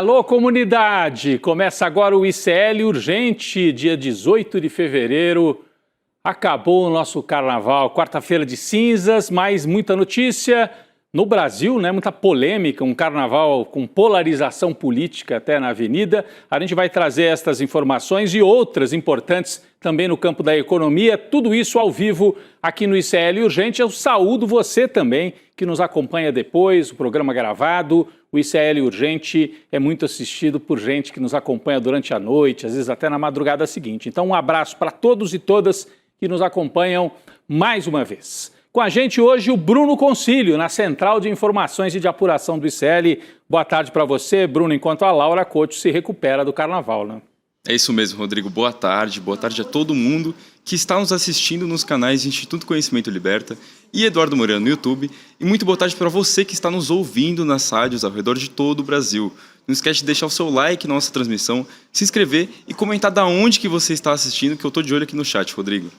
Alô, comunidade! Começa agora o ICL Urgente, dia 18 de fevereiro. Acabou o nosso carnaval, quarta-feira de cinzas, mas muita notícia no Brasil, né? Muita polêmica, um carnaval com polarização política até na avenida. A gente vai trazer estas informações e outras importantes também no campo da economia. Tudo isso ao vivo aqui no ICL Urgente. Eu saúdo você também que nos acompanha depois, o programa gravado. O ICL Urgente é muito assistido por gente que nos acompanha durante a noite, às vezes até na madrugada seguinte. Então, um abraço para todos e todas que nos acompanham mais uma vez. Com a gente hoje o Bruno Concílio, na Central de Informações e de Apuração do ICL. Boa tarde para você, Bruno, enquanto a Laura Couto se recupera do carnaval, né? É isso mesmo, Rodrigo. Boa tarde a todo mundo que está nos assistindo nos canais Instituto Conhecimento Liberta e Eduardo Moreira no YouTube. E muito boa tarde para você que está nos ouvindo nas rádios ao redor de todo o Brasil. Não esquece de deixar o seu like na nossa transmissão, se inscrever e comentar da onde que você está assistindo, que eu estou de olho aqui no chat, Rodrigo.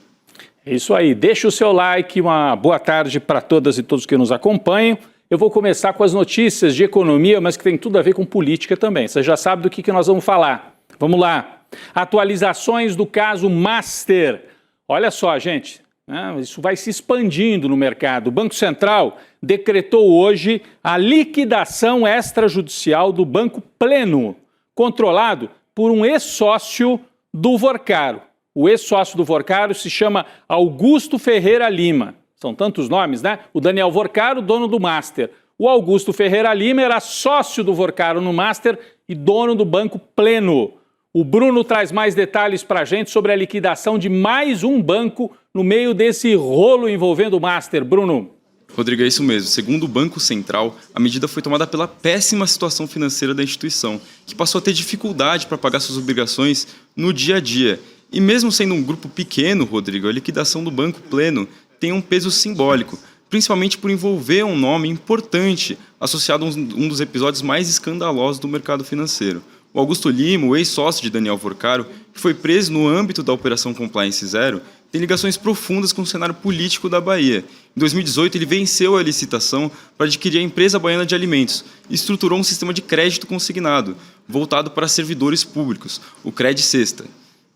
É isso aí, deixa o seu like, uma boa tarde para todas e todos que nos acompanham. Eu vou começar com as notícias de economia, mas que tem tudo a ver com política também. Você já sabe do que nós vamos falar. Vamos lá. Atualizações do caso Master. Olha só, gente, né? Isso vai se expandindo no mercado. O Banco Central decretou hoje a liquidação extrajudicial do Banco Pleno, controlado por um ex-sócio do Vorcaro. O ex-sócio do Vorcaro se chama Augusto Ferreira Lima. São tantos nomes, né? O Daniel Vorcaro, dono do Master. O Augusto Ferreira Lima era sócio do Vorcaro no Master e dono do Banco Pleno. O Bruno traz mais detalhes para a gente sobre a liquidação de mais um banco no meio desse rolo envolvendo o Master. Bruno. Rodrigo, é isso mesmo. Segundo o Banco Central, a medida foi tomada pela péssima situação financeira da instituição, que passou a ter dificuldade para pagar suas obrigações no dia a dia. E mesmo sendo um grupo pequeno, Rodrigo, a liquidação do Banco Pleno tem um peso simbólico, principalmente por envolver um nome importante associado a um dos episódios mais escandalosos do mercado financeiro. O Augusto Lima, o ex-sócio de Daniel Vorcaro, que foi preso no âmbito da Operação Compliance Zero, tem ligações profundas com o cenário político da Bahia. Em 2018, ele venceu a licitação para adquirir a empresa baiana de alimentos e estruturou um sistema de crédito consignado, voltado para servidores públicos, o CredSesta.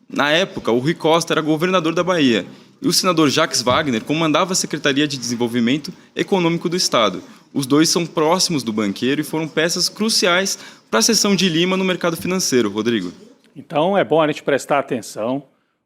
Na época, o Rui Costa era governador da Bahia e o senador Jacques Wagner comandava a Secretaria de Desenvolvimento Econômico do Estado. Os dois são próximos do banqueiro e foram peças cruciais para a ascensão de Lima no mercado financeiro, Rodrigo. Então é bom a gente prestar atenção.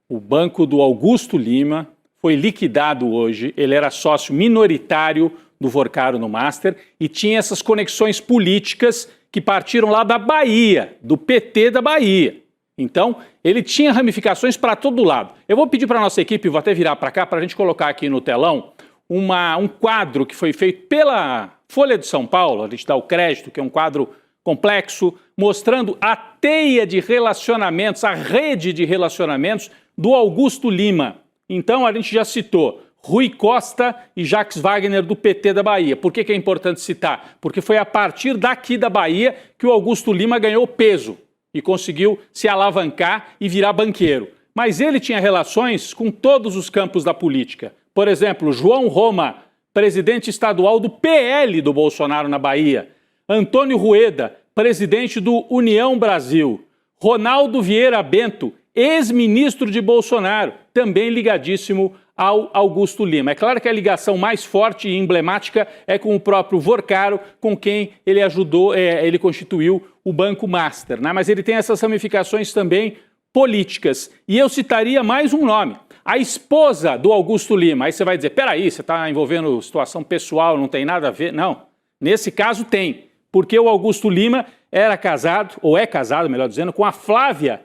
O banco do Augusto Lima foi liquidado hoje. Ele era sócio minoritário do Vorcaro no Master e tinha essas conexões políticas que partiram lá da Bahia, do PT da Bahia. Então, ele tinha ramificações para todo lado. Eu vou pedir para a nossa equipe, vou até virar para cá, para a gente colocar aqui no telão, um quadro que foi feito pela Folha de São Paulo, a gente dá o crédito, que é um quadro complexo, mostrando a teia de relacionamentos, a rede de relacionamentos do Augusto Lima. Então, a gente já citou Rui Costa e Jacques Wagner do PT da Bahia. Por que é importante citar? Porque foi a partir daqui da Bahia que o Augusto Lima ganhou peso e conseguiu se alavancar e virar banqueiro. Mas ele tinha relações com todos os campos da política. Por exemplo, João Roma, presidente estadual do PL do Bolsonaro na Bahia. Antônio Rueda, presidente do União Brasil. Ronaldo Vieira Bento, ex-ministro de Bolsonaro, também ligadíssimo ao Augusto Lima. É claro que a ligação mais forte e emblemática é com o próprio Vorcaro, com quem ele ajudou, ele constituiu o Banco Master, né? Mas ele tem essas ramificações também políticas. E eu citaria mais um nome, a esposa do Augusto Lima. Aí você vai dizer, peraí, você está envolvendo situação pessoal, não tem nada a ver? Não, nesse caso tem, porque o Augusto Lima era casado, ou é casado, melhor dizendo, com a Flávia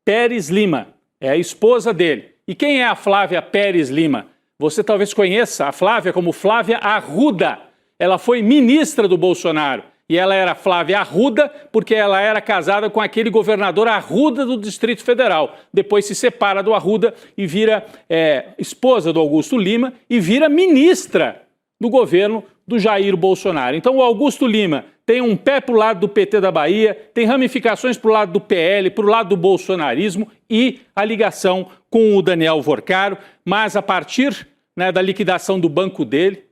Pérez Lima, é a esposa dele. E quem é a Flávia Pérez Lima? Você talvez conheça a Flávia como Flávia Arruda. Ela foi ministra do Bolsonaro. E ela era Flávia Arruda porque ela era casada com aquele governador Arruda do Distrito Federal. Depois se separa do Arruda e vira esposa do Augusto Lima e vira ministra do governo do Jair Bolsonaro. Então o Augusto Lima tem um pé para o lado do PT da Bahia, tem ramificações para o lado do PL, para o lado do bolsonarismo e a ligação com o Daniel Vorcaro, mas a partir da liquidação do banco dele,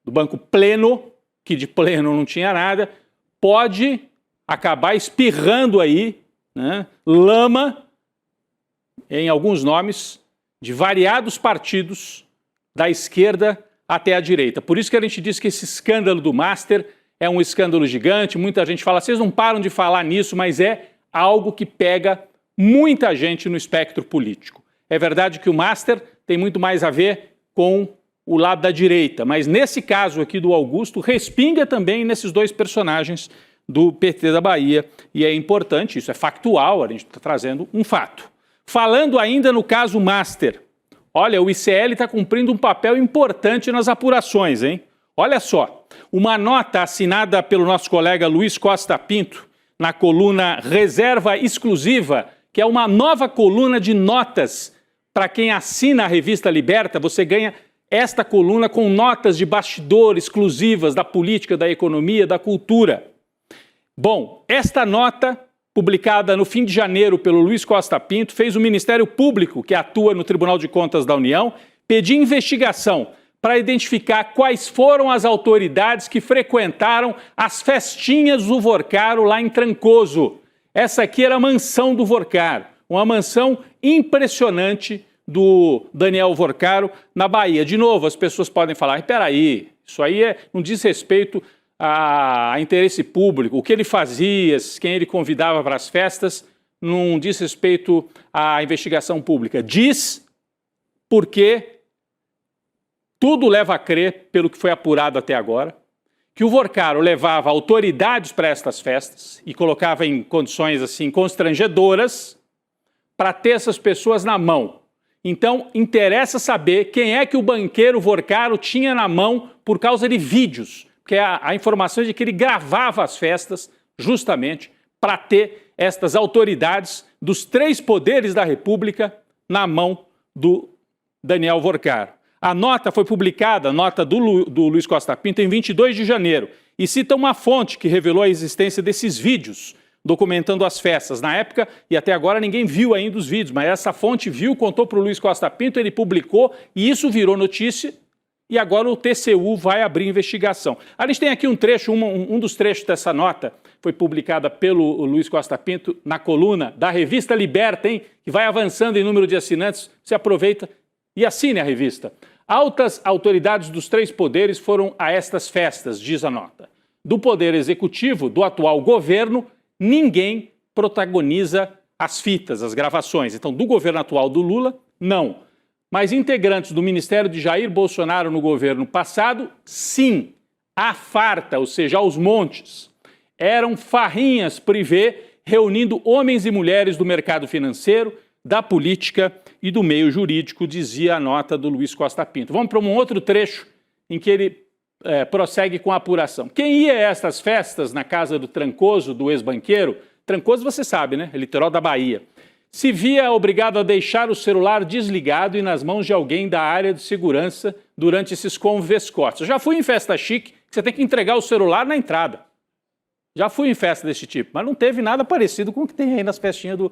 do Banco Pleno, que de pleno não tinha nada, pode acabar espirrando aí, né, lama em alguns nomes de variados partidos da esquerda até a direita. Por isso que a gente diz que esse escândalo do Master é um escândalo gigante. Muita gente fala, vocês não param de falar nisso, mas é algo que pega muita gente no espectro político. É verdade que o Master tem muito mais a ver com o lado da direita, mas nesse caso aqui do Augusto, respinga também nesses dois personagens do PT da Bahia, e é importante, isso é factual, a gente está trazendo um fato. Falando ainda no caso Master, olha, o ICL está cumprindo um papel importante nas apurações, hein? Olha só, uma nota assinada pelo nosso colega Luiz Costa Pinto, na coluna Reserva Exclusiva, que é uma nova coluna de notas para quem assina a revista Liberta. Você ganha esta coluna com notas de bastidor exclusivas da política, da economia, da cultura. Bom, esta nota, publicada no fim de janeiro pelo Luiz Costa Pinto, fez o Ministério Público, que atua no Tribunal de Contas da União, pedir investigação para identificar quais foram as autoridades que frequentaram as festinhas do Vorcaro lá em Trancoso. Essa aqui era a mansão do Vorcaro, uma mansão impressionante do Daniel Vorcaro na Bahia. De novo, as pessoas podem falar, peraí, isso aí não diz respeito a interesse público, o que ele fazia, quem ele convidava para as festas, não diz respeito à investigação pública. Diz porque tudo leva a crer, pelo que foi apurado até agora, que o Vorcaro levava autoridades para estas festas e colocava em condições assim constrangedoras para ter essas pessoas na mão. Então, interessa saber quem é que o banqueiro Vorcaro tinha na mão por causa de vídeos, porque a informação é de que ele gravava as festas justamente para ter estas autoridades dos três poderes da República na mão do Daniel Vorcaro. A nota foi publicada, a nota do Luiz Costa Pinto, em 22 de janeiro, e cita uma fonte que revelou a existência desses vídeos documentando as festas. Na época, e até agora, ninguém viu ainda os vídeos, mas essa fonte viu, contou para o Luiz Costa Pinto, ele publicou, e isso virou notícia, e agora o TCU vai abrir investigação. A gente tem aqui um trecho, um dos trechos dessa nota, foi publicada pelo Luiz Costa Pinto na coluna da revista Liberta, hein, que vai avançando em número de assinantes. Você aproveita e assine a revista. Altas autoridades dos três poderes foram a estas festas, diz a nota. Do poder executivo, do atual governo, ninguém protagoniza as fitas, as gravações. Então, do governo atual do Lula, não. Mas integrantes do Ministério de Jair Bolsonaro no governo passado, sim, à farta, ou seja, aos montes. Eram farrinhas privê reunindo homens e mulheres do mercado financeiro, da política e do meio jurídico, dizia a nota do Luiz Costa Pinto. Vamos para um outro trecho em que ele prossegue com a apuração. Quem ia a estas festas na casa do Trancoso, do ex-banqueiro? Trancoso você sabe, né? Litoral da Bahia. Se via obrigado a deixar o celular desligado e nas mãos de alguém da área de segurança durante esses convescotes. Eu já fui em festa chique, que você tem que entregar o celular na entrada. Já fui em festa desse tipo, mas não teve nada parecido com o que tem aí nas festinhas do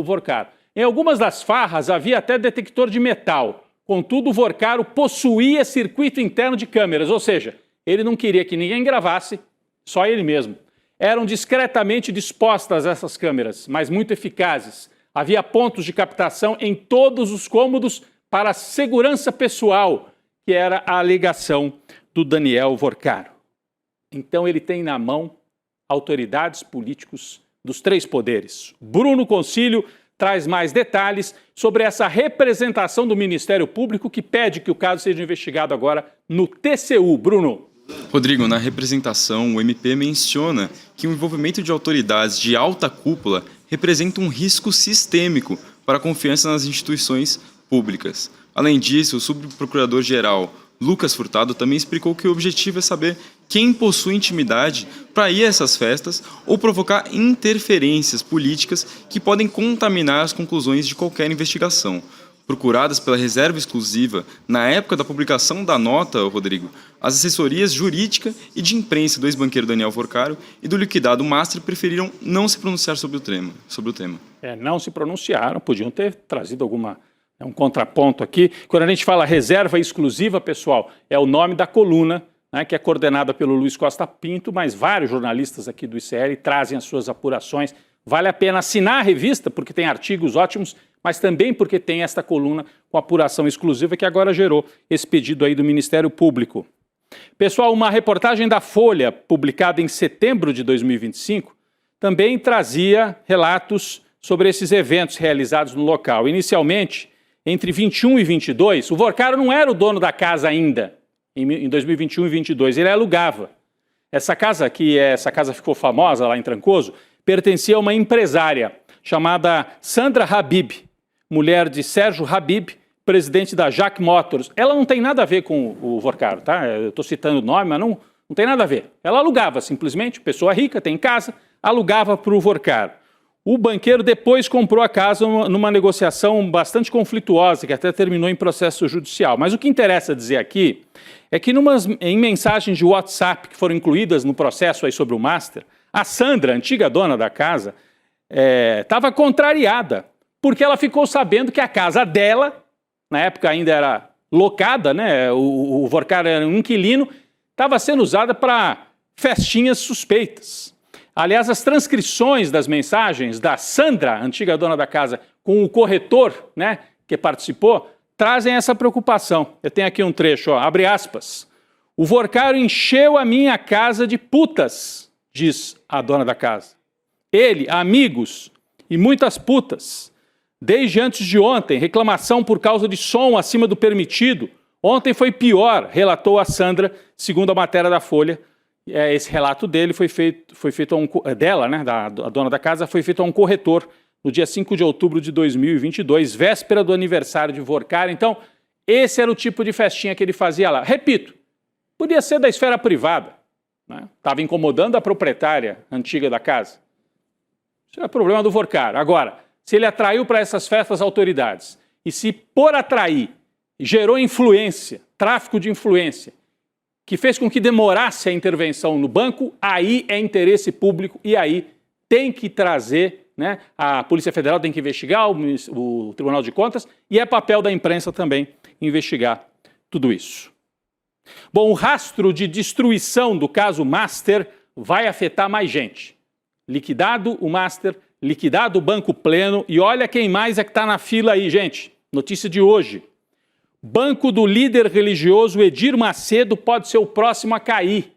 Vorcaro. Em algumas das farras havia até detector de metal. Contudo, o Vorcaro possuía circuito interno de câmeras, ou seja, ele não queria que ninguém gravasse, só ele mesmo. Eram discretamente dispostas essas câmeras, mas muito eficazes. Havia pontos de captação em todos os cômodos para a segurança pessoal, que era a alegação do Daniel Vorcaro. Então ele tem na mão autoridades políticos dos três poderes. Bruno Concílio traz mais detalhes sobre essa representação do Ministério Público que pede que o caso seja investigado agora no TCU. Bruno. Rodrigo, na representação, o MP menciona que o envolvimento de autoridades de alta cúpula representa um risco sistêmico para a confiança nas instituições públicas. Além disso, o subprocurador-geral Lucas Furtado também explicou que o objetivo é saber quem possui intimidade para ir a essas festas ou provocar interferências políticas que podem contaminar as conclusões de qualquer investigação. Procuradas pela Reserva Exclusiva, na época da publicação da nota, Rodrigo, as assessorias jurídica e de imprensa do ex-banqueiro Daniel Vorcaro e do liquidado Master preferiram não se pronunciar sobre o tema. Não se pronunciaram, podiam ter trazido um contraponto aqui. Quando a gente fala Reserva Exclusiva, pessoal, é o nome da coluna né, que é coordenada pelo Luiz Costa Pinto, mas vários jornalistas aqui do ICL trazem as suas apurações. Vale a pena assinar a revista, porque tem artigos ótimos, mas também porque tem esta coluna com apuração exclusiva que agora gerou esse pedido aí do Ministério Público. Pessoal, uma reportagem da Folha, publicada em setembro de 2025, também trazia relatos sobre esses eventos realizados no local. Inicialmente, entre 21 e 22, o Vorcaro não era o dono da casa ainda, em 2021 e 22, ele alugava. Essa casa ficou famosa lá em Trancoso, pertencia a uma empresária chamada Sandra Habib, mulher de Sérgio Habib, presidente da Jack Motors. Ela não tem nada a ver com o Vorcaro, tá? Eu estou citando o nome, mas não tem nada a ver. Ela alugava simplesmente, pessoa rica, tem casa, alugava para o Vorcaro. O banqueiro depois comprou a casa numa negociação bastante conflituosa, que até terminou em processo judicial. Mas o que interessa dizer aqui é que em mensagens de WhatsApp que foram incluídas no processo aí sobre o Master, a Sandra, antiga dona da casa, estava contrariada, porque ela ficou sabendo que a casa dela, na época ainda era locada, né? O Vorcaro era um inquilino, estava sendo usada para festinhas suspeitas. Aliás, as transcrições das mensagens da Sandra, antiga dona da casa, com o corretor, né, que participou, trazem essa preocupação. Eu tenho aqui um trecho, ó, abre aspas. O Vorcaro encheu a minha casa de putas, diz a dona da casa. Ele, amigos e muitas putas. Desde antes de ontem, reclamação por causa de som acima do permitido. Ontem foi pior, relatou a Sandra, segundo a matéria da Folha. Esse relato dele foi feito dela, né, da dona da casa, foi feito a um corretor no dia 5 de outubro de 2022, véspera do aniversário de Vorcaro. Então, esse era o tipo de festinha que ele fazia lá. Repito, podia ser da esfera privada, né? Estava incomodando a proprietária antiga da casa. Isso é problema do Vorcaro. Agora, se ele atraiu para essas festas autoridades e se por atrair gerou influência, tráfico de influência, que fez com que demorasse a intervenção no banco, aí é interesse público e aí tem que trazer, né, a Polícia Federal tem que investigar, o Tribunal de Contas, e é papel da imprensa também investigar tudo isso. Bom, o rastro de destruição do caso Master vai afetar mais gente. Liquidado o Master, liquidado o Banco Pleno, e olha quem mais é que está na fila aí, gente. Notícia de hoje. Banco do líder religioso Edir Macedo pode ser o próximo a cair.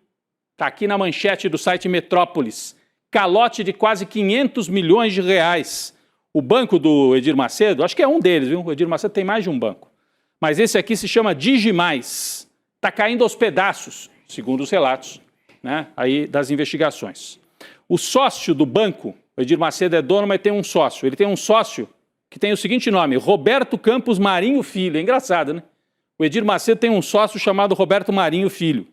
Está aqui na manchete do site Metrópolis. Calote de quase 500 milhões de reais. O banco do Edir Macedo, acho que é um deles, viu? O Edir Macedo tem mais de um banco. Mas esse aqui se chama Digimais. Está caindo aos pedaços, segundo os relatos, né, aí das investigações. O sócio do banco, o Edir Macedo é dono, mas tem um sócio. Ele tem um sócio que tem o seguinte nome, Roberto Campos Marinho Filho. É engraçado, né? O Edir Macedo tem um sócio chamado Roberto Marinho Filho.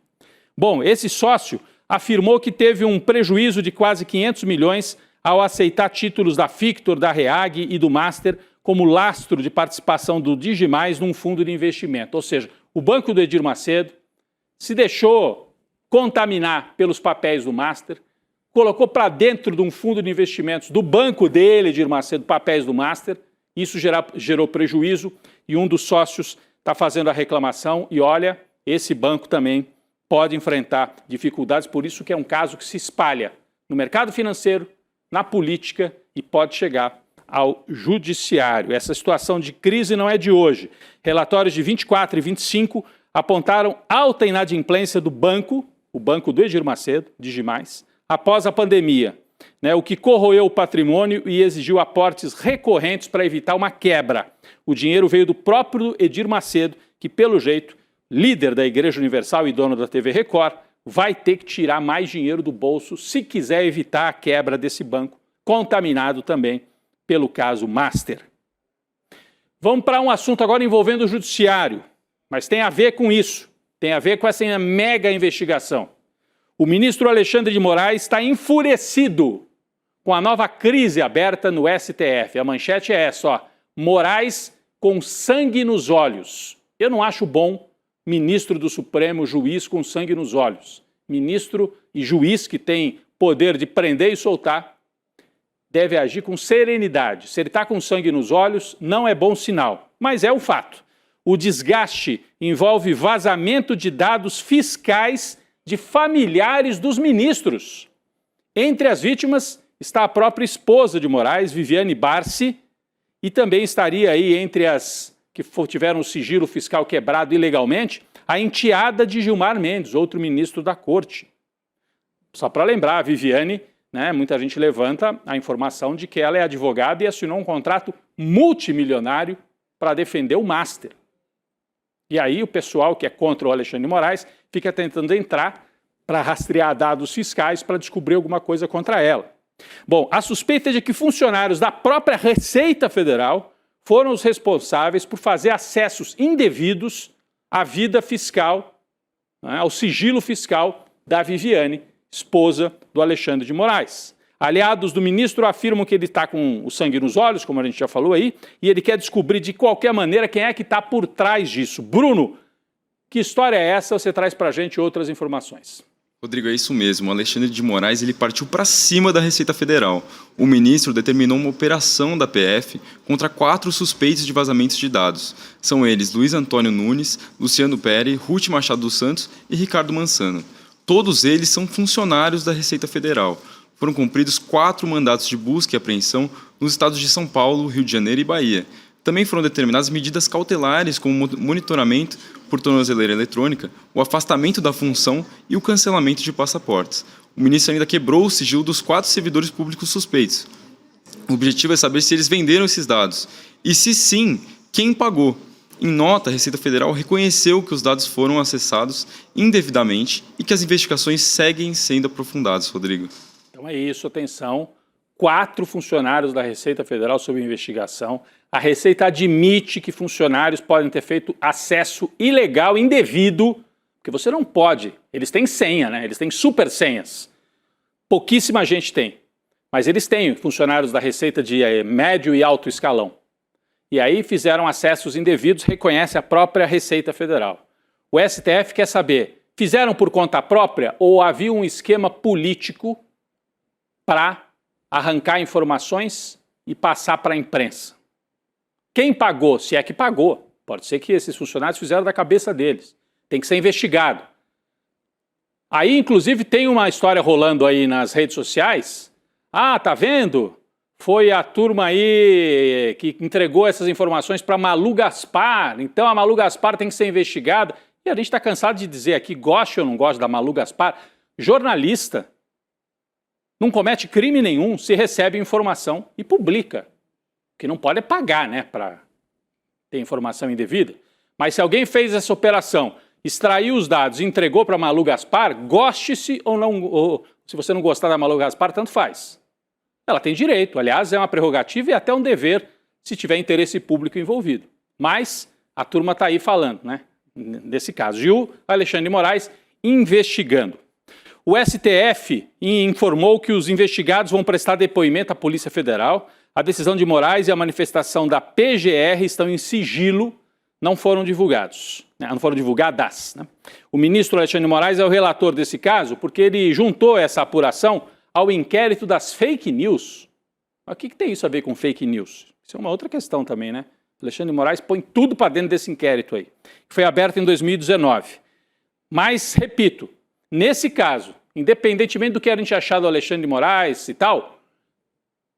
Bom, esse sócio afirmou que teve um prejuízo de quase 500 milhões ao aceitar títulos da Fictor, da Reag e do Master como lastro de participação do Digimais num fundo de investimento. Ou seja, o banco do Edir Macedo se deixou contaminar pelos papéis do Master, colocou para dentro de um fundo de investimentos do banco dele, Edir Macedo, papéis do Master. Isso gerou prejuízo e um dos sócios está fazendo a reclamação e olha, esse banco também pode enfrentar dificuldades, por isso que é um caso que se espalha no mercado financeiro, na política e pode chegar ao judiciário. Essa situação de crise não é de hoje. Relatórios de 24 e 25 apontaram alta inadimplência do banco, o banco do Edir Macedo, Digimais, após a pandemia, né, o que corroeu o patrimônio e exigiu aportes recorrentes para evitar uma quebra. O dinheiro veio do próprio Edir Macedo, que, pelo jeito, líder da Igreja Universal e dono da TV Record, vai ter que tirar mais dinheiro do bolso se quiser evitar a quebra desse banco, contaminado também pelo caso Master. Vamos para um assunto agora envolvendo o judiciário, mas tem a ver com isso, tem a ver com essa mega investigação. O ministro Alexandre de Moraes está enfurecido com a nova crise aberta no STF. A manchete é essa, ó, Moraes com sangue nos olhos. Eu não acho bom ministro do Supremo, juiz com sangue nos olhos. Ministro e juiz que tem poder de prender e soltar, deve agir com serenidade. Se ele está com sangue nos olhos, não é bom sinal, mas é um fato. O desgaste envolve vazamento de dados fiscais de familiares dos ministros. Entre as vítimas está a própria esposa de Moraes, Viviane Barsi, e também estaria aí entre as que tiveram o sigilo fiscal quebrado ilegalmente, a enteada de Gilmar Mendes, outro ministro da corte. Só para lembrar, a Viviane, né, muita gente levanta a informação de que ela é advogada e assinou um contrato multimilionário para defender o Master. E aí o pessoal que é contra o Alexandre de Moraes fica tentando entrar para rastrear dados fiscais para descobrir alguma coisa contra ela. Bom, a suspeita é de que funcionários da própria Receita Federal foram os responsáveis por fazer acessos indevidos à vida fiscal, né, ao sigilo fiscal da Viviane, esposa do Alexandre de Moraes. Aliados do ministro afirmam que ele está com o sangue nos olhos, como a gente já falou aí, e ele quer descobrir de qualquer maneira quem é que está por trás disso. Bruno, que história é essa? Você traz para a gente outras informações. Rodrigo, é isso mesmo. O Alexandre de Moraes ele partiu para cima da Receita Federal. O ministro determinou uma operação da PF contra 4 suspeitos de vazamentos de dados. São eles Luiz Antônio Nunes, Luciano Peri, Ruth Machado dos Santos e Ricardo Mansano. Todos eles são funcionários da Receita Federal. Foram cumpridos 4 mandatos de busca e apreensão nos estados de São Paulo, Rio de Janeiro e Bahia. Também foram determinadas medidas cautelares, como o monitoramento por tornozeleira eletrônica, o afastamento da função e o cancelamento de passaportes. O ministro ainda quebrou o sigilo dos 4 servidores públicos suspeitos. O objetivo é saber se eles venderam esses dados e, se sim, quem pagou. Em nota, a Receita Federal reconheceu que os dados foram acessados indevidamente e que as investigações seguem sendo aprofundadas, Rodrigo. Então é isso, atenção. 4 funcionários da Receita Federal sob investigação. A Receita admite que funcionários podem ter feito acesso ilegal, indevido, porque você não pode. Eles têm senha, né? Eles têm super senhas. Pouquíssima gente tem, mas eles têm funcionários da Receita de médio e alto escalão. E aí fizeram acessos indevidos, reconhece a própria Receita Federal. O STF quer saber, fizeram por conta própria ou havia um esquema político para arrancar informações e passar para a imprensa? Quem pagou, se é que pagou? Pode ser que esses funcionários fizeram da cabeça deles. Tem que ser investigado. Aí, inclusive, tem uma história rolando aí nas redes sociais. Ah, tá vendo? Foi a turma aí que entregou essas informações para Malu Gaspar. Então a Malu Gaspar tem que ser investigada. E a gente está cansado de dizer aqui, goste ou não goste da Malu Gaspar, jornalista não comete crime nenhum se recebe informação e publica. O que não pode é pagar, né, para ter informação indevida. Mas se alguém fez essa operação, extraiu os dados e entregou para Malu Gaspar, goste-se ou não, ou, se você não gostar da Malu Gaspar, tanto faz. Ela tem direito, aliás, é uma prerrogativa e até um dever se tiver interesse público envolvido. Mas a turma está aí falando, né, desse caso. E o Alexandre de Moraes investigando. O STF informou que os investigados vão prestar depoimento à Polícia Federal. A decisão de Moraes e a manifestação da PGR estão em sigilo, não foram divulgados, né? Não foram divulgadas, né? O ministro Alexandre de Moraes é o relator desse caso porque ele juntou essa apuração ao inquérito das fake news. Mas o que tem isso a ver com fake news? Isso é uma outra questão também, né? Alexandre de Moraes põe tudo para dentro desse inquérito aí, que foi aberto em 2019. Mas, repito, nesse caso, independentemente do que a gente achar do Alexandre de Moraes e tal,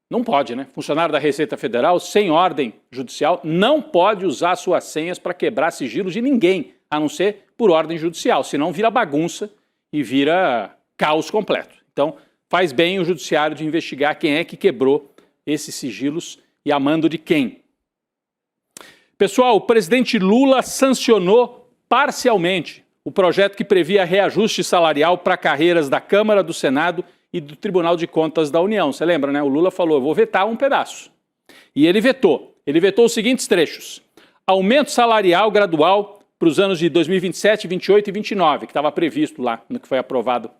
não pode, né? Funcionário da Receita Federal, sem ordem judicial, não pode usar suas senhas para quebrar sigilos de ninguém, a não ser por ordem judicial, senão vira bagunça e vira caos completo. Então, faz bem o judiciário de investigar quem é que quebrou esses sigilos e a mando de quem. Pessoal, o presidente Lula sancionou parcialmente o projeto que previa reajuste salarial para carreiras da Câmara, do Senado e do Tribunal de Contas da União. Você lembra, né? O Lula falou, eu vou vetar um pedaço. E ele vetou. Ele vetou os seguintes trechos. Aumento salarial gradual para os anos de 2027, 28 e 29, que estava previsto lá, no que foi aprovado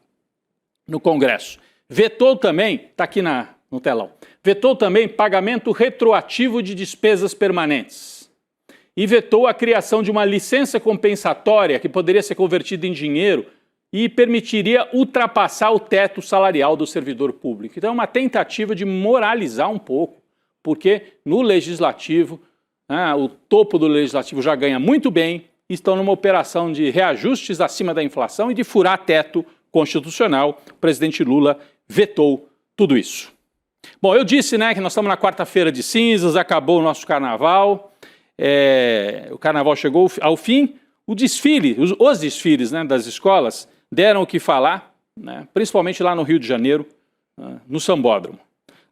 no Congresso. Vetou também, está aqui no telão, vetou também pagamento retroativo de despesas permanentes. E vetou a criação de uma licença compensatória que poderia ser convertida em dinheiro e permitiria ultrapassar o teto salarial do servidor público. Então é uma tentativa de moralizar um pouco, porque no Legislativo o topo do Legislativo já ganha muito bem, estão numa operação de reajustes acima da inflação e de furar teto constitucional. O presidente Lula vetou tudo isso. Bom, eu disse, que nós estamos na quarta-feira de cinzas, acabou o nosso carnaval, o carnaval chegou ao fim, os desfiles das escolas deram o que falar, principalmente lá no Rio de Janeiro, no Sambódromo.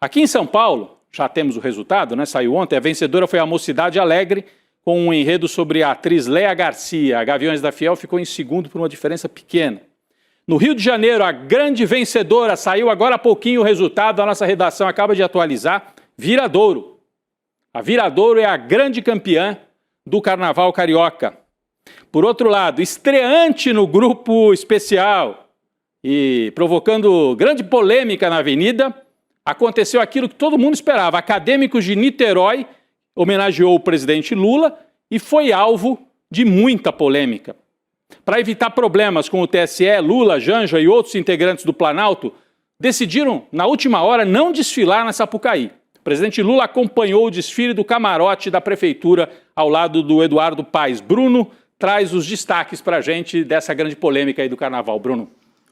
Aqui em São Paulo, já temos o resultado, saiu ontem, a vencedora foi a Mocidade Alegre, com um enredo sobre a atriz Léa Garcia. A Gaviões da Fiel ficou em segundo por uma diferença pequena. No Rio de Janeiro, a grande vencedora, saiu agora há pouquinho o resultado, a nossa redação acaba de atualizar, Viradouro. A Viradouro é a grande campeã do Carnaval Carioca. Por outro lado, estreante no grupo especial e provocando grande polêmica na Avenida, aconteceu aquilo que todo mundo esperava. Acadêmicos de Niterói homenageou o presidente Lula e foi alvo de muita polêmica. Para evitar problemas com o TSE, Lula, Janja e outros integrantes do Planalto decidiram, na última hora, não desfilar na Sapucaí. O presidente Lula acompanhou o desfile do camarote da prefeitura ao lado do Eduardo Paes. Bruno traz os destaques para a gente dessa grande polêmica aí do carnaval. Bruno.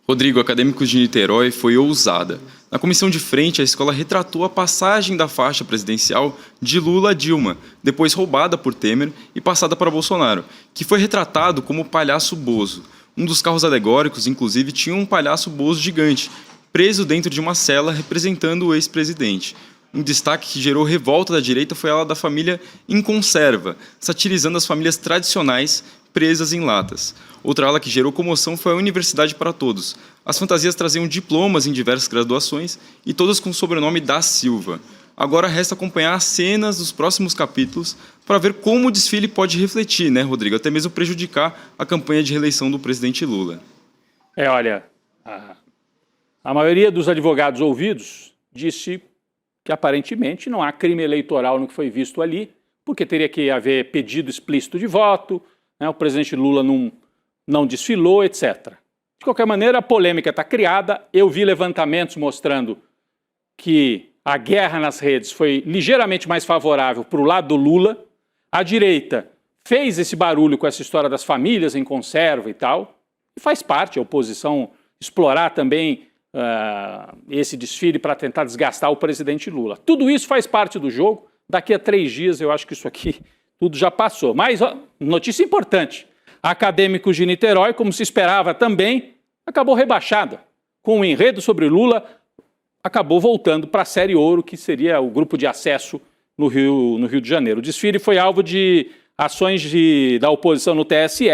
Rodrigo, Acadêmicos de Niterói foi ousada. Na comissão de frente, a escola retratou a passagem da faixa presidencial de Lula a Dilma, depois roubada por Temer e passada para Bolsonaro, que foi retratado como o palhaço Bozo. Um dos carros alegóricos, inclusive, tinha um palhaço Bozo gigante, preso dentro de uma cela representando o ex-presidente. Um destaque que gerou revolta da direita foi a da família em conserva, satirizando as famílias tradicionais presas em latas. Outra ala que gerou comoção foi a Universidade para Todos. As fantasias traziam diplomas em diversas graduações e todas com o sobrenome da Silva. Agora resta acompanhar as cenas dos próximos capítulos para ver como o desfile pode refletir, Rodrigo? Até mesmo prejudicar a campanha de reeleição do presidente Lula. Olha, a maioria dos advogados ouvidos disse que aparentemente não há crime eleitoral no que foi visto ali, porque teria que haver pedido explícito de voto, o presidente Lula não desfilou, etc. De qualquer maneira, a polêmica está criada. Eu vi levantamentos mostrando que a guerra nas redes foi ligeiramente mais favorável para o lado do Lula. A direita fez esse barulho com essa história das famílias em conserva e tal. E faz parte a oposição explorar também esse desfile para tentar desgastar o presidente Lula. Tudo isso faz parte do jogo. Daqui a 3 dias eu acho que isso aqui tudo já passou. Mas, notícia importante, Acadêmicos de Niterói, como se esperava também, acabou rebaixada. Com o enredo sobre Lula, acabou voltando para a Série Ouro, que seria o grupo de acesso no Rio de Janeiro. O desfile foi alvo de ações da oposição no TSE,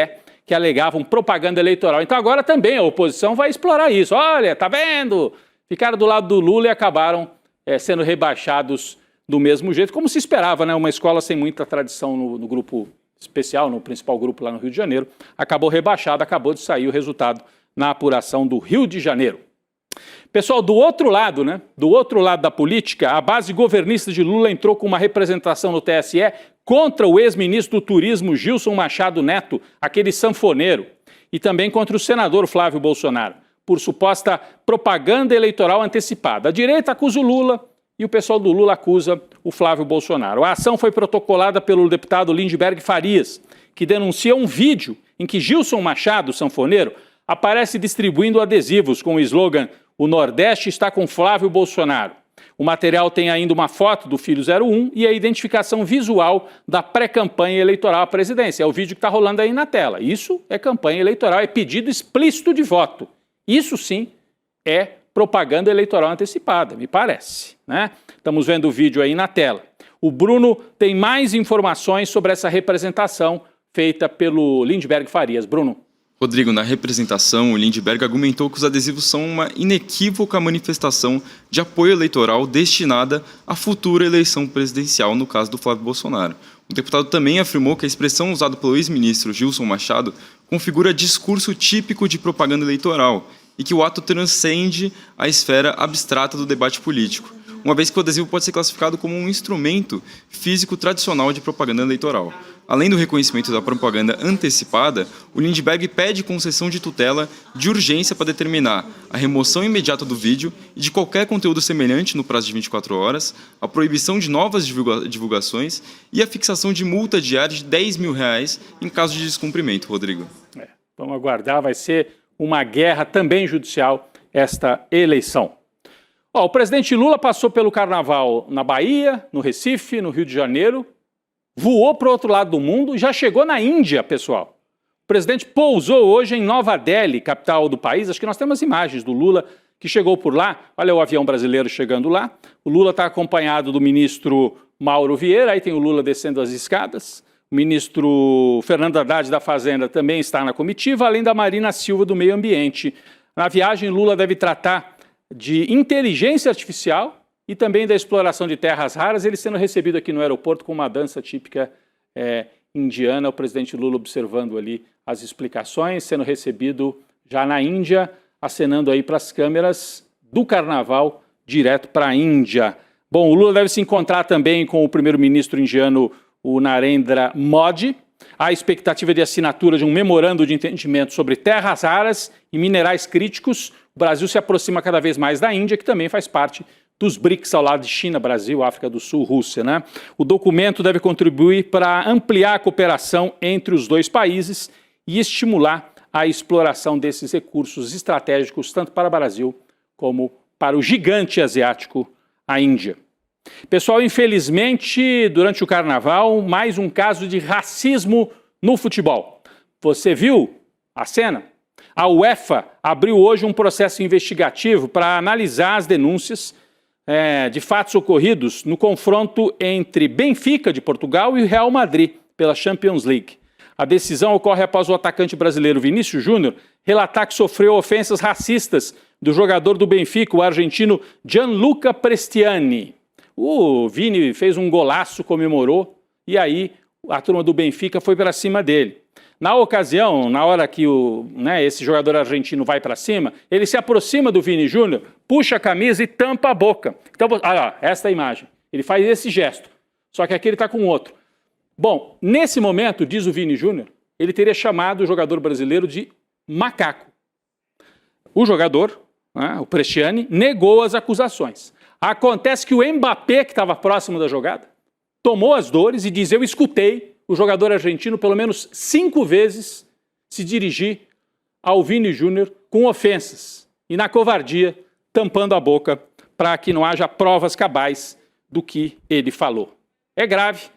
que alegavam propaganda eleitoral. Então agora também a oposição vai explorar isso. Olha, tá vendo? Ficaram do lado do Lula e acabaram sendo rebaixados do mesmo jeito, como se esperava, uma escola sem muita tradição no grupo especial, no principal grupo lá no Rio de Janeiro, acabou rebaixada, acabou de sair o resultado na apuração do Rio de Janeiro. Pessoal, do outro lado da política, a base governista de Lula entrou com uma representação no TSE contra o ex-ministro do Turismo Gilson Machado Neto, aquele sanfoneiro, e também contra o senador Flávio Bolsonaro, por suposta propaganda eleitoral antecipada. A direita acusa o Lula, e o pessoal do Lula acusa o Flávio Bolsonaro. A ação foi protocolada pelo deputado Lindbergh Farias, que denuncia um vídeo em que Gilson Machado, sanfoneiro, aparece distribuindo adesivos com o slogan "O Nordeste está com Flávio Bolsonaro". O material tem ainda uma foto do Filho 01 e a identificação visual da pré-campanha eleitoral à presidência. É o vídeo que está rolando aí na tela. Isso é campanha eleitoral, é pedido explícito de voto. Isso sim é propaganda eleitoral antecipada, me parece, Estamos vendo o vídeo aí na tela. O Bruno tem mais informações sobre essa representação feita pelo Lindbergh Farias. Bruno. Rodrigo, na representação, o Lindbergh argumentou que os adesivos são uma inequívoca manifestação de apoio eleitoral destinada à futura eleição presidencial, no caso do Flávio Bolsonaro. O deputado também afirmou que a expressão usada pelo ex-ministro Gilson Machado configura discurso típico de propaganda eleitoral e que o ato transcende a esfera abstrata do debate político. uma vez que o adesivo pode ser classificado como um instrumento físico tradicional de propaganda eleitoral. Além do reconhecimento da propaganda antecipada, o Lindbergh pede concessão de tutela de urgência para determinar a remoção imediata do vídeo e de qualquer conteúdo semelhante no prazo de 24 horas, a proibição de novas divulgações e a fixação de multa diária de R$10 mil em caso de descumprimento, Rodrigo. Vamos aguardar, vai ser uma guerra também judicial esta eleição. O presidente Lula passou pelo carnaval na Bahia, no Recife, no Rio de Janeiro, voou para o outro lado do mundo e já chegou na Índia, pessoal. O presidente pousou hoje em Nova Delhi, capital do país. Acho que nós temos imagens do Lula que chegou por lá. Olha o avião brasileiro chegando lá. O Lula está acompanhado do ministro Mauro Vieira, aí tem o Lula descendo as escadas. O ministro Fernando Haddad da Fazenda também está na comitiva, além da Marina Silva do Meio Ambiente. Na viagem, Lula deve tratar de inteligência artificial e também da exploração de terras raras, ele sendo recebido aqui no aeroporto com uma dança típica indiana, o presidente Lula observando ali as explicações, sendo recebido já na Índia, acenando aí para as câmeras do carnaval direto para a Índia. Bom, o Lula deve se encontrar também com o primeiro-ministro indiano, o Narendra Modi. Há expectativa de assinatura de um memorando de entendimento sobre terras raras e minerais críticos. O Brasil se aproxima cada vez mais da Índia, que também faz parte dos BRICS ao lado de China, Brasil, África do Sul, Rússia, né? O documento deve contribuir para ampliar a cooperação entre os dois países e estimular a exploração desses recursos estratégicos, tanto para o Brasil como para o gigante asiático, a Índia. Pessoal, infelizmente, durante o carnaval, mais um caso de racismo no futebol. Você viu a cena? A UEFA abriu hoje um processo investigativo para analisar as denúncias de fatos ocorridos no confronto entre Benfica, de Portugal, e o Real Madrid, pela Champions League. A decisão ocorre após o atacante brasileiro Vinícius Júnior relatar que sofreu ofensas racistas do jogador do Benfica, o argentino Gianluca Prestiani. O Vini fez um golaço, comemorou, e aí a turma do Benfica foi para cima dele. Na ocasião, na hora que esse jogador argentino vai para cima, ele se aproxima do Vini Júnior, puxa a camisa e tampa a boca. Então, olha, esta é a imagem. Ele faz esse gesto, só que aqui ele está com outro. Bom, nesse momento, diz o Vini Júnior, ele teria chamado o jogador brasileiro de macaco. O jogador, o Prestiani, negou as acusações. Acontece que o Mbappé, que estava próximo da jogada, tomou as dores e diz: eu escutei o jogador argentino pelo menos 5 vezes se dirigir ao Vini Júnior com ofensas e, na covardia, tampando a boca para que não haja provas cabais do que ele falou. É grave,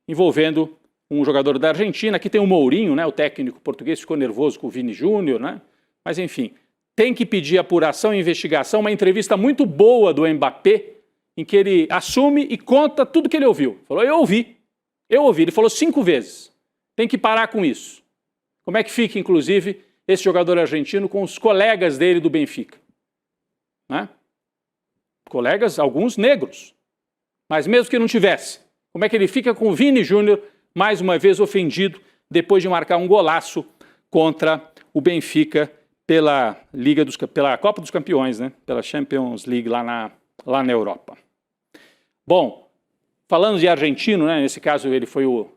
envolvendo um jogador da Argentina. Aqui tem o Mourinho, o técnico português, ficou nervoso com o Vini Júnior, mas enfim, tem que pedir apuração e investigação. Uma entrevista muito boa do Mbappé, em que ele assume e conta tudo que ele ouviu. Falou: eu ouvi. Ele falou 5 vezes. Tem que parar com isso. Como é que fica, inclusive, esse jogador argentino com os colegas dele do Benfica? Colegas, alguns negros. Mas mesmo que não tivesse, como é que ele fica com o Vini Júnior, mais uma vez ofendido, depois de marcar um golaço contra o Benfica pela Copa dos Campeões, pela Champions League lá na Europa. Bom, falando de argentino, nesse caso ele foi o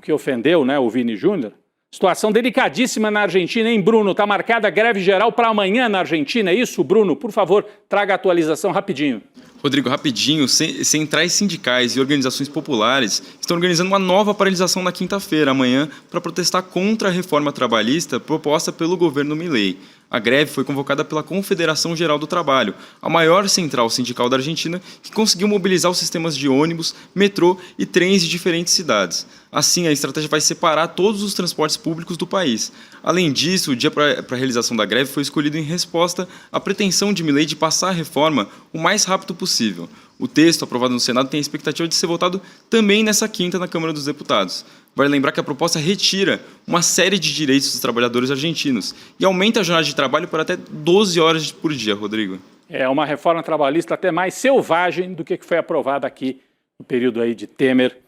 que ofendeu, o Vini Júnior. Situação delicadíssima na Argentina, hein, Bruno? Está marcada a greve geral para amanhã na Argentina, é isso, Bruno? Por favor, traga a atualização rapidinho. Rodrigo, rapidinho, centrais sindicais e organizações populares estão organizando uma nova paralisação na quinta-feira, amanhã, para protestar contra a reforma trabalhista proposta pelo governo Milei. A greve foi convocada pela Confederação Geral do Trabalho, a maior central sindical da Argentina, que conseguiu mobilizar os sistemas de ônibus, metrô e trens de diferentes cidades. Assim, a estratégia vai separar todos os transportes públicos do país. Além disso, o dia para a realização da greve foi escolhido em resposta à pretensão de Milei de passar a reforma o mais rápido possível. O texto, aprovado no Senado, tem a expectativa de ser votado também nessa quinta na Câmara dos Deputados. Vale lembrar que a proposta retira uma série de direitos dos trabalhadores argentinos e aumenta a jornada de trabalho por até 12 horas por dia, Rodrigo. É uma reforma trabalhista até mais selvagem do que foi aprovada aqui no período aí de Temer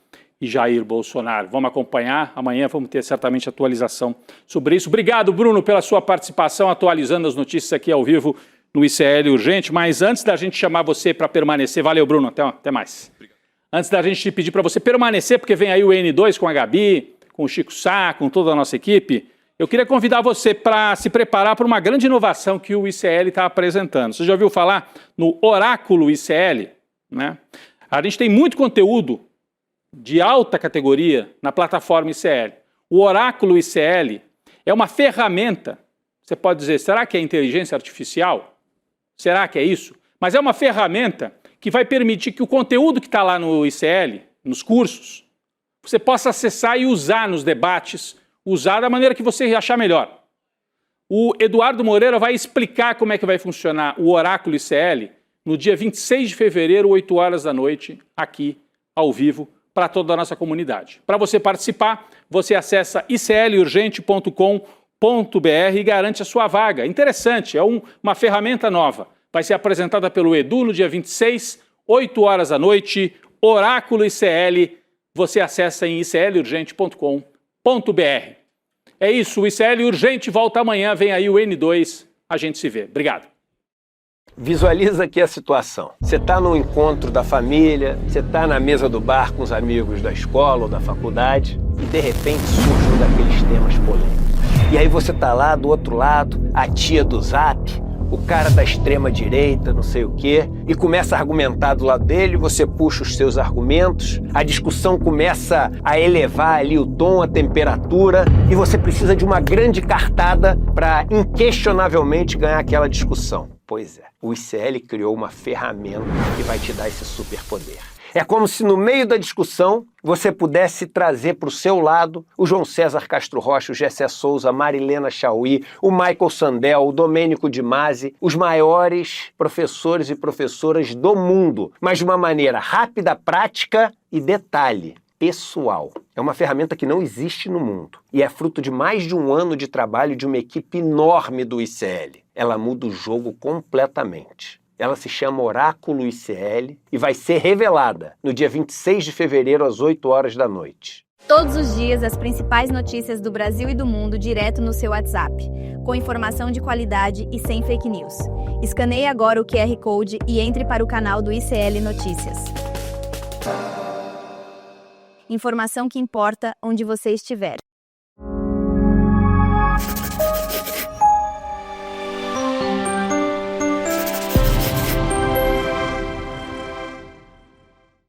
e Jair Bolsonaro. Vamos acompanhar, amanhã vamos ter certamente atualização sobre isso. Obrigado, Bruno, pela sua participação, atualizando as notícias aqui ao vivo no ICL Urgente, mas antes da gente chamar você para permanecer, valeu Bruno, até mais. Obrigado. Antes da gente pedir para você permanecer, porque vem aí o N2 com a Gabi, com o Chico Sá, com toda a nossa equipe, eu queria convidar você para se preparar para uma grande inovação que o ICL está apresentando. Você já ouviu falar no Oráculo ICL? Né? A gente tem muito conteúdo de alta categoria na plataforma ICL. O Oráculo ICL é uma ferramenta, você pode dizer, será que é inteligência artificial? Será que é isso? Mas é uma ferramenta que vai permitir que o conteúdo que está lá no ICL, nos cursos, você possa acessar e usar nos debates, usar da maneira que você achar melhor. O Eduardo Moreira vai explicar como é que vai funcionar o Oráculo ICL no dia 26 de fevereiro, 8 horas da noite, aqui, ao vivo, para toda a nossa comunidade. Para você participar, você acessa iclurgente.com.br e garante a sua vaga. Interessante, é uma ferramenta nova. Vai ser apresentada pelo Edu no dia 26, 8 horas da noite, Oráculo ICL. Você acessa em iclurgente.com.br. É isso, o ICL Urgente volta amanhã, vem aí o N2, a gente se vê. Obrigado. Visualiza aqui a situação. Você está no encontro da família, você está na mesa do bar com os amigos da escola ou da faculdade e de repente surge um daqueles temas polêmicos. E aí você está lá do outro lado, a tia do Zap, o cara da extrema direita, não sei o quê, e começa a argumentar do lado dele, você puxa os seus argumentos, a discussão começa a elevar ali o tom, a temperatura, e você precisa de uma grande cartada para inquestionavelmente ganhar aquela discussão. Pois é, o ICL criou uma ferramenta que vai te dar esse superpoder. É como se no meio da discussão você pudesse trazer para o seu lado o João César Castro Rocha, o Gessé Souza, a Marilena Chauí, o Michael Sandel, o Domênico Di Masi, os maiores professores e professoras do mundo, mas de uma maneira rápida, prática e detalhe, pessoal. É uma ferramenta que não existe no mundo e é fruto de mais de um ano de trabalho de uma equipe enorme do ICL. Ela muda o jogo completamente. Ela se chama Oráculo ICL e vai ser revelada no dia 26 de fevereiro, às 8 horas da noite. Todos os dias, as principais notícias do Brasil e do mundo direto no seu WhatsApp, com informação de qualidade e sem fake news. Escaneie agora o QR Code e entre para o canal do ICL Notícias. Informação que importa onde você estiver.